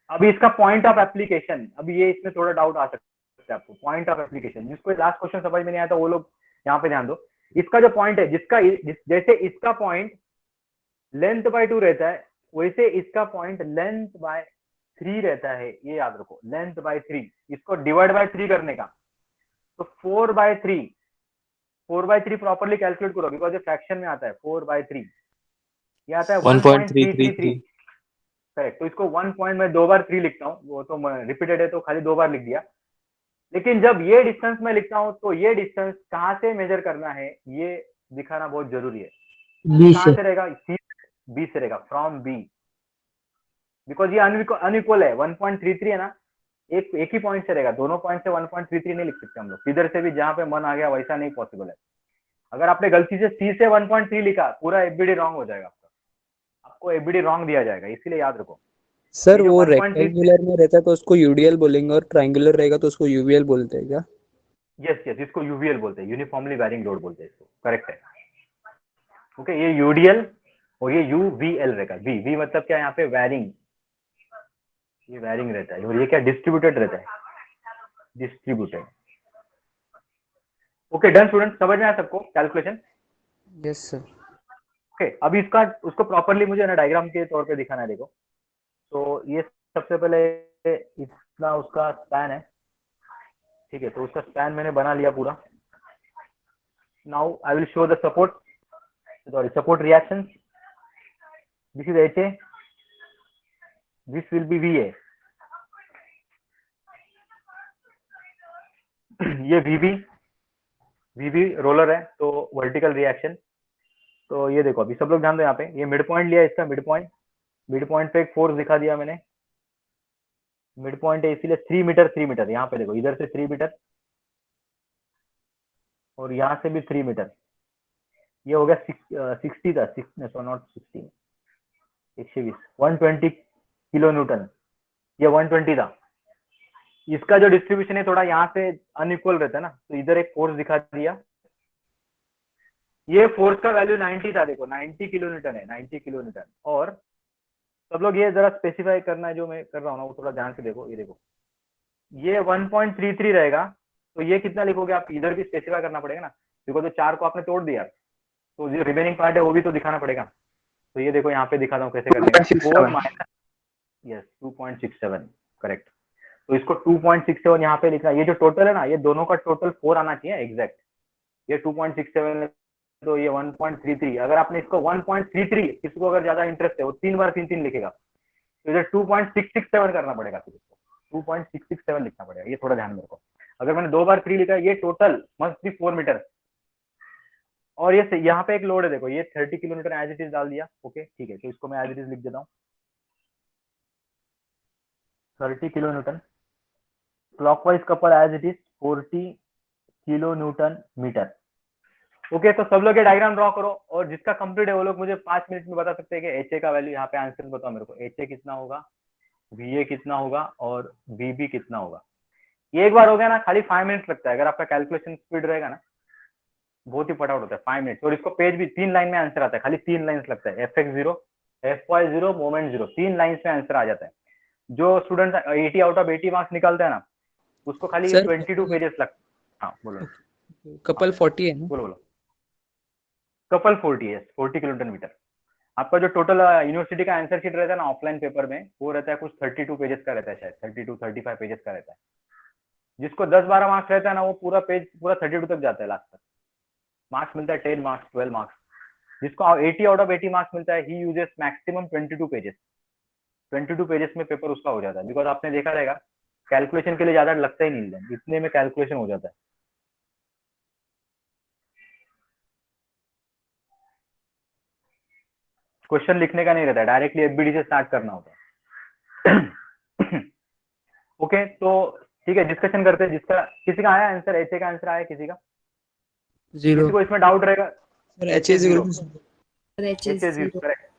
अभी इसका पॉइंट ऑफ एप्लीकेशन, अभी ये इसमें थोड़ा डाउट आ सकता है आपको. पॉइंट ऑफ एप्लीकेशन, जिसको लास्ट क्वेश्चन समझ में नहीं आया था वो लोग यहाँ पे ध्यान दो. इसका जो पॉइंट है, जैसे इसका पॉइंट लेंथ बाय 2 रहता है, वैसे इसका पॉइंट लेंथ बाय 3 रहता है. ये याद रखो, लेंथ बाय 3. इसको डिवाइड बाय 3 करने का, तो 4/3 प्रॉपर्ली कैलकुलेट करो, बिकॉज ये फ्रैक्शन में आता है. 4/3 ये आता है 1.333. करेक्ट. तो इसको 1 पॉइंट में 2 बार 3 लिखता हूँ, वो तो रिपीटेड है तो खाली 2 बार लिख दिया. लेकिन जब ये डिस्टेंस में लिखता हूँ तो ये डिस्टेंस कहाँ से मेजर करना है ये दिखाना बहुत जरूरी है. कहाँ से रहेगा? बी से रहेगा, फ्रॉम बी. बिकॉज ये अनइक्वल है, 1.33 है ना, एक ही पॉइंट से रहेगा, दोनों पॉइंट से 1.33 नहीं लिख सकते हम लोग, किधर से भी जहां पे मन आ गया वैसा नहीं पॉसिबल है। अगर आपने गलती से सी से 1.3 लिखा, पूरा एफबीडी रॉन्ग हो जाएगा आपको एफबीडी रॉन्ग दिया जाएगा, इसीलिए याद रखो। सर ये जो वो 1.3 रेक्टेंगुलर में रहता है तो उसको यूडीएल बोलेंगे और ट्रायंगुलर रहेगा तो उसको यूवीएल बोलते हैं क्या? यस यस, इसको यूवीएल बोलते हैं, यूनिफॉर्मली वैरिंग लोड बोलते हैं इसको, करेक्ट है। ओके, ये यूडीएल और ये यूवीएल रहेगा। वी मतलब क्या, यहाँ पे वैरिंग, ये वैरिंग रहता है, और ये क्या डिस्ट्रीब्यूटेड रहता है, डिस्ट्रीब्यूटेड। ओके डन स्टूडेंट, समझ में आया सबको कैलकुलेशन? Yes sir. ओके, अभी इसका उसको प्रॉपरली मुझे ना डायग्राम के तौर पे दिखाना है, देखो। तो ये सबसे पहले इतना उसका स्पैन है, ठीक है, तो उसका स्पैन मैंने बना लिया पूरा। Now I will show the support, sorry support reactions. This is HA, this will be VA, ये VB रोलर है, तो वर्टिकल रिएक्शन। तो ये देखो, अभी सब लोग ध्यान दो, यहाँ पे ये मिड पॉइंट लिया, इसका मिड पॉइंट पे एक फोर्स दिखा दिया मैंने, मिड पॉइंट है इसीलिए 3 मीटर, यहाँ पे देखो, इधर से 3 मीटर और यहाँ से भी 3 मीटर, ये हो गया 60 था, नॉट 60, 120, 120 किलो न्यूटन, ये 120 था। इसका जो डिस्ट्रीब्यूशन है थोड़ा यहाँ से अनइक्वल रहता है ना, तो इधर एक फोर्स दिखा दिया, ये फोर्स का वैल्यू 90 था, देखो 90 किलो न्यूटन है, 90 किलो न्यूटन। और सब लोग ये जरा स्पेसिफाई करना है, जो मैं कर रहा हूँ ना वो थोड़ा ध्यान से देखो, ये देखो ये 1.33 रहेगा, तो ये कितना लिखोगे आप, इधर भी स्पेसिफाई करना पड़ेगा ना, देखो तो 4 को आपने तोड़ दिया, तो जो रिमेनिंग पार्ट है वो भी तो दिखाना पड़ेगा। तो ये देखो यहाँ पे दिखाता हूँ कैसे करने का, 4 माइनस, यस 2.67, करेक्ट। तो इसको 2.67 यहाँ पे लिखना, ये जो टोटल है ना, ये दोनों का टोटल 4 आना चाहिए एग्जैक्ट, ये 2.67 है तो ये 1.33, अगर आपने इसको 1.33, किसको अगर ज्यादा इंटरेस्ट है वो 3 बार 3 लिखेगा, तो इधर 2.667 करना पड़ेगा, फिर इसको 2.667 लिखना पड़ेगा, ये थोड़ा ध्यान में रखो। अगर मैंने 2 बार 3 लिखा है, ये टोटल मस्ट बी 4 मीटर। और ये यहाँ पे एक लोड है, देखो ये 30 किलोमीटर एज इट इज डाल दिया, ओके ठीक है, तो इसको मैं एज इट इज लिख देता हूँ, 30 kilo newton, clockwise couple as it is 40 kilo newton meter. Okay, तो सब लोग ये डायग्राम ड्रॉ करो, और जिसका कंप्लीट है वो लोग मुझे 5 मिनट में बता सकते हैं कि HA का वैल्यू, यहाँ पे आंसर बताओ मेरे को, HA कितना होगा, VA कितना होगा और VB कितना होगा। ये एक बार हो गया ना, खाली 5 मिनट लगता है, अगर आपका कैलकुलेशन स्पीड रहेगा ना, बहुत ही फटाफट होता है 5 मिनट। और इसको पेज भी 3 लाइन में आंसर आता है, खाली 3 लाइन लगता है, FX0, FY0, मोमेंट 0, 3 लाइन में आंसर आ जाता है। जो स्टूडेंट 80 आउट ऑफ 80 मार्क्स निकालता है ना, उसको खाली सर 22 पेजेस लगता है। हाँ बोलो, कपल 40 है ना? बोलो कपल 40 है, 40 किलोमीटर मीटर। आपका जो टोटल यूनिवर्सिटी का आंसर शीट रहता है ना ऑफलाइन पेपर में, वो रहता है कुछ 32 पेजेस का रहता है, शायद 32-35 पेजेस का रहता है। जिसको 10-12 मार्क्स रहता है ना, वो पूरा पेज पूरा 32 तक जाता है, लास्ट तक मार्क्स मिलता है, 10 मार्क्स 12 मार्क्स। जिसको 80 आउट ऑफ 80 मार्क्स मिलता है, he uses maximum 22 pages, 22 pages में पेपर उसका हो जाता है। बिकॉज आपने देखा रहेगा कैलकुलेशन के लिए ज्यादा लगता ही नहीं है, इतने में कैलकुलेशन हो जाता है। क्वेश्चन लिखने का नहीं रहता है, डायरेक्टली एफबीडी से स्टार्ट करना होता है। ओके तो ठीक है, डिस्कशन करते हैं, जिसका किसी का आया आंसर, HA का आंसर आया किसी का, जीरो किसी को इसमें डाउट रहेगा? Sir. HA 0 HA 0, correct.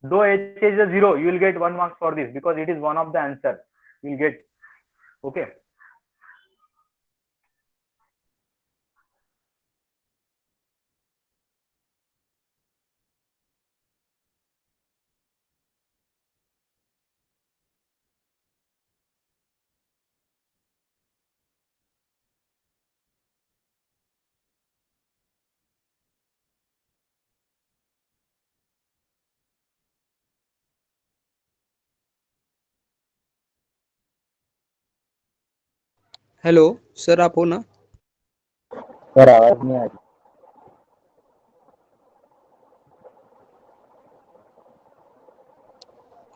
Though HA is a 0, you will get 1 marks for this because it is one of the answer. You will get, okay. Hello sir, आप हो ना? सर आवाज नहीं आ रही।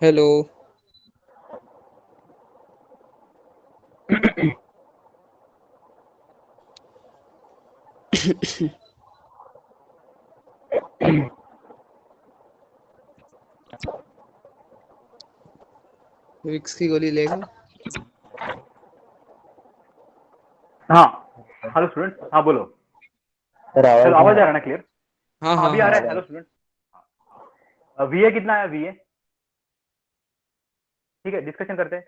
हेलो विक्स की गोली लेगा। हाँ हेलो स्टूडेंट, हाँ बोलो। सर हेलो, आवाज आवाज आ नहीं रहा है ना क्लियर? हाँ हाँ हाँ अभी आ हाँ। रहा है। हेलो स्टूडेंट, वीए कितना है? वीए ठीक है, डिस्कशन करते हैं।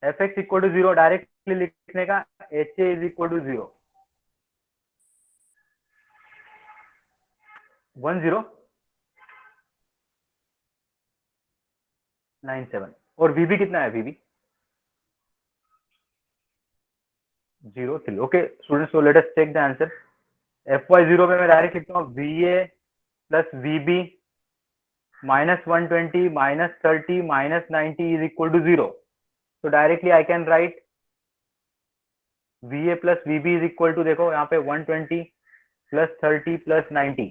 F X equal to 0 directly लिखने का, H A is equal to 0 1097। और वीबी कितना है? VB 03। Okay students, so let us check the answer. F Y 0 पे मैं डायरेक्ट लिखता हूँ VA plus VB -120 -30 -90 is equal to 0. So directly I can write VA plus VB is equal to, देखो यहाँ पे 120 plus 30 plus 90,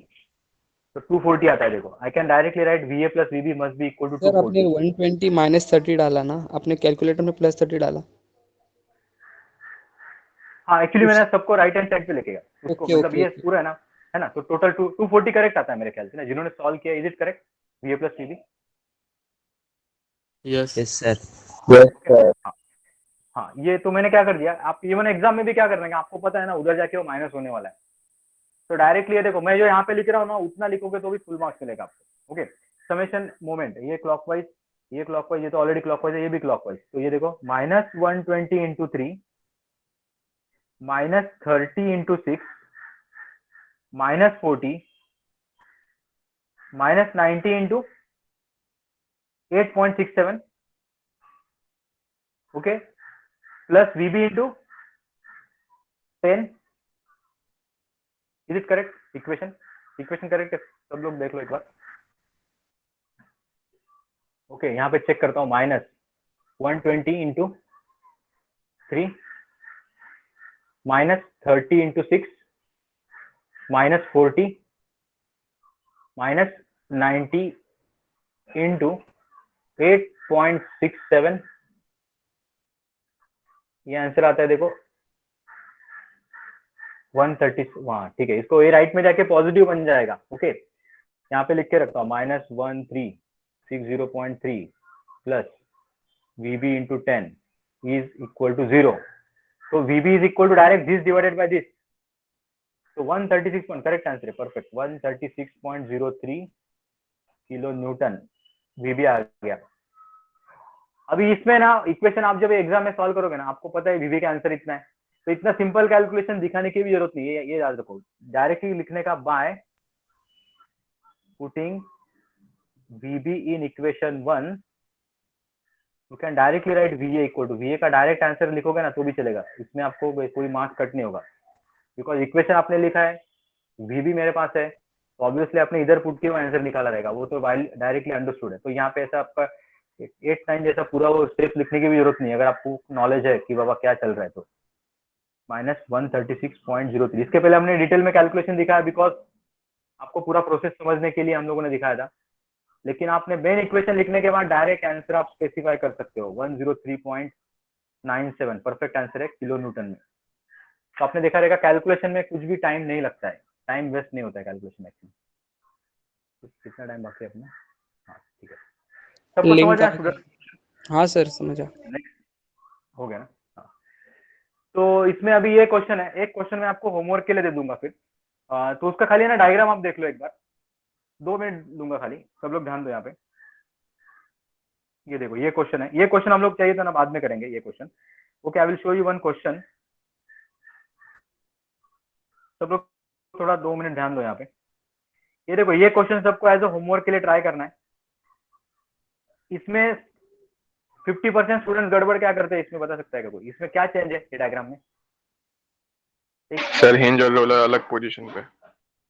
तो 240 आता है। देखो I can directly write VA plus VB must be equal to sir आपने 240. 120 -30 डाला ना, आपने कैलकुलेटर में +30 डाला। हाँ एक्चुअली मैंने सबको राइट हैंड साइड पे लेके गया उसको, ओके मतलब ओके ये ओके। पूरा है ना, तो टोटल 240 करेक्ट आता है मेरे ख्याल से ना, जिन्होंने सॉल्व किया। Is it correct? VA plus VB। Yes yes sir. Yes sir. हाँ ये तो मैंने क्या कर दिया, आप इवन एग्जाम में भी क्या कर देंगे, आपको पता है ना उधर जाके वो माइनस होने वाला है। तो डायरेक्टली ये देखो, मैं जो यहाँ पे लिख रहा हूँ ना उतना लिखोगे तो भी फुल मार्क्स मिलेगा आपको। ओके, समेशन मोमेंट, ये क्लॉकवाइज, ये क्लॉकवाइज, ये तो ऑलरेडी क्लॉकवाइज है, ये भी क्लॉकवाइज। तो ये देखो -120 into 3 -30 into 6 -40 -90 into 8.67, okay, plus VB into 10। Is it correct? Equation correct है? सब लोग देख लो एक बार। ओके यहाँ पे चेक करता हूँ, -120 इंटू 3 -30 इंटू 6 -40 -90 इंटू 8.67, ये आंसर आता है देखो 130। हाँ ठीक है, इसको ए राइट में जाके पॉजिटिव बन जाएगा। ओके यहाँ पे लिख के रखता हूँ -1360.3 plus VB into 10 is equal to 0। तो VB is equal to direct this divided by this, तो 136 करेक्ट आंसर है, परफेक्ट। 136.03 किलो न्यूटन VB आ गया। अभी इसमें ना इक्वेशन आप जब एग्जाम में सॉल्व करोगे ना, आपको पता है VB का आंसर इतना है, तो इतना सिंपल कैलकुलेशन दिखाने की भी जरूरत नहीं है, ये याद रखो। डायरेक्टली लिखने का by putting VB in equation 1 you can directly write VA equal to, VA का डायरेक्ट आंसर लिखोगे ना तो भी चलेगा, इसमें आपको कोई मार्क्स कट नहीं होगा, बिकॉज इक्वेशन आपने लिखा है, VB मेरे पास है, तो ऑब्वियसली आपने इधर पुट के वो आंसर निकाला रहेगा, वो तो डायरेक्टली अंडरस्टूड है। तो यहाँ पे ऐसा आपका 8-9 जैसा पूरा वो स्टेप्स लिखने की भी जरूरत नहीं है, अगर आपको नॉलेज है कि बाबा क्या चल रहा है। तो -136.03, इसके पहले हमने डिटेल में कैलकुलेशन दिखाया, बिकॉज आपको पूरा प्रोसेस समझने के लिए हम लोगों ने दिखाया था। लेकिन आपने मेन इक्वेशन लिखने के बाद डायरेक्ट आंसर आप स्पेसिफाई कर सकते हो, 103.97 परफेक्ट आंसर है किलो न्यूटन में। तो आपने देखा रहेगा कैलकुलेशन में कुछ भी टाइम नहीं लगता है, टाइम वेस्ट नहीं होता है कैलकुलेशन में। कितना टाइम बाकी है अपना? हाँ ठीक है, सबको लिंक समझ आ आया स्टूडेंट? हाँ सर समझा। नेक्स्ट हो गया ना? हाँ। तो इसमें अभी ये क्वेश्चन है, एक क्वेश्चन मैं आपको होमवर्क के लिए दे दूंगा फिर, तो उसका खाली ना डायग्राम आप देख लो एक बार, 2 मिनट दूंगा खाली, सब लोग ध्यान दो यहाँ पे। ये देखो ये क्वेश्चन है, ये क्वेश्चन हम लोग चाहिए था ना, बाद में करेंगे ये question. Okay, I will show you one question, सब लोग थोड़ा 2 मिनट ध्यान दो यहाँ पे। ये देखो ये क्वेश्चन सबको एज अ होमवर्क के लिए ट्राई करना है। इसमें 50% स्टूडेंट गड़बड़ क्या करते हैं इसमें, बता सकता है क्या कोई? इसमें क्या चेंज है ये डायग्राम में? सर हिंज और रोलर अलग पोजीशन पे।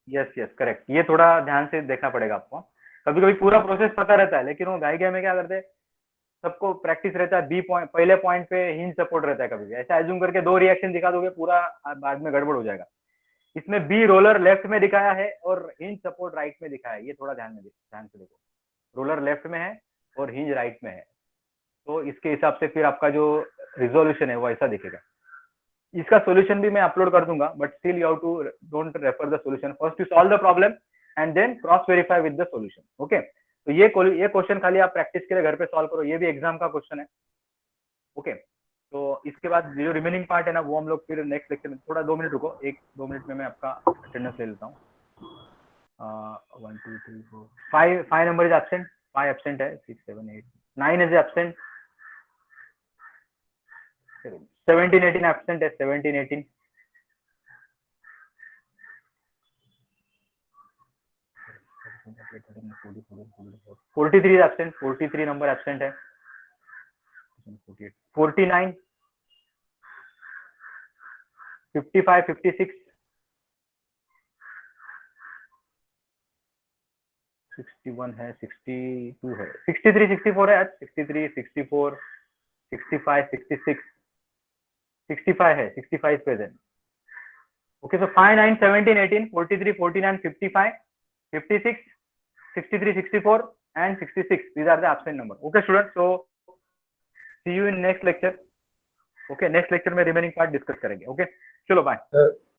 यस यस करेक्ट, ये थोड़ा ध्यान से देखना पड़ेगा आपको। कभी कभी पूरा प्रोसेस पता रहता है, लेकिन वो गाय में क्या करते हैं, सबको प्रैक्टिस रहता है बी पॉइंट, पहले पॉइंट पे हिंज सपोर्ट रहता है, कभी भी ऐसा एज्यूम करके 2 रिएक्शन दिखा दोगे, पूरा बाद में गड़बड़ हो जाएगा। इसमें बी रोलर लेफ्ट में दिखाया है और हिंज सपोर्ट राइट में दिखाया है, ये थोड़ा ध्यान से देखो, रोलर लेफ्ट में है और हिंज राइट में है, तो इसके हिसाब से फिर आपका जो रिजोल्यूशन है वो ऐसा दिखेगा। इसका सॉल्यूशन भी मैं अपलोड कर दूंगा, but still you have to don't refer the solution, first you solve the problem and then cross verify with the solution. Okay, तो ये क्वेश्चन खाली आप प्रैक्टिस के लिए घर पे सॉल्व करो, ये भी एग्जाम का क्वेश्चन है। ओके, तो इसके बाद जो रिमेनिंग पार्ट है ना वो हम लोग फिर नेक्स्ट लेक्चर में, थोड़ा 2 मिनट रुको, 1-2 मिनट में मैं आपका अटेंडेंस ले लेता हूँ। 1 2 3 4 5 नंबर इज एब्सेंट, 5 एब्सेंट है, 6 7 8 9 इज एब्सेंट, 17 18 एब्सेंट है, 17 18 43 is absent, 43 number absent है, 48 49 55 56 61 है, 62 है, 63 64 है आज, 63 64 65 66 65 है, 65 present. Okay, so 5 9 17 18 43 49 55 56 63 64 and 66, these are the absent number. Okay students, so see you in next lecture. Okay, next lecture में remaining part discuss करेंगे. Okay, चलो bye.